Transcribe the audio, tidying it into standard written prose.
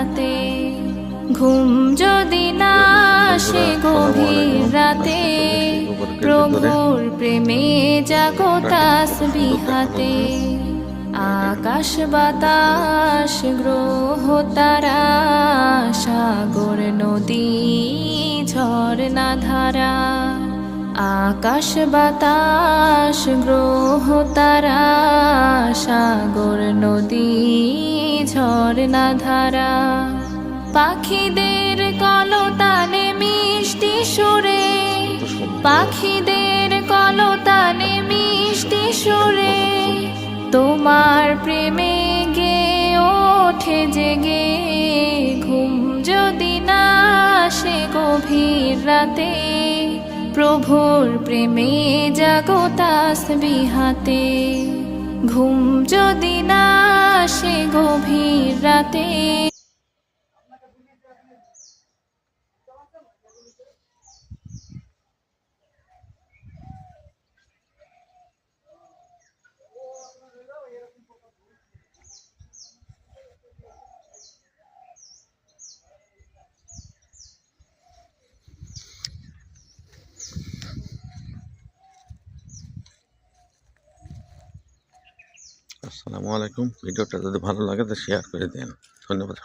বিহাতে। ঘুম যদি না আসে গভীর রাতে, প্রভুর প্রেমে জাগো তাসবিহাতে। আকাশ বাতাস গ্রহ তারা, সাগর নদী ঝরনা ধারা। আকাশ বাতাস গ্রহ তারা, সাগর নদী ঝরনা ধারা। পাখিদের কলতানে মিষ্টি সুরে, পাখিদের কলতানে মিষ্টি সুরে, তোমার প্রেমে গে ওঠে জেগে। ঘুম যদি না আসে গভীর রাতে, প্রভুর প্রেমে জাগো তাসবিহাতে। ঘুম যদি না আসে গভীর রাতে। আসসালামু আলাইকুম। ভিডিওটা যদি ভালো লাগে তো শেয়ার করে দেন। ধন্যবাদ।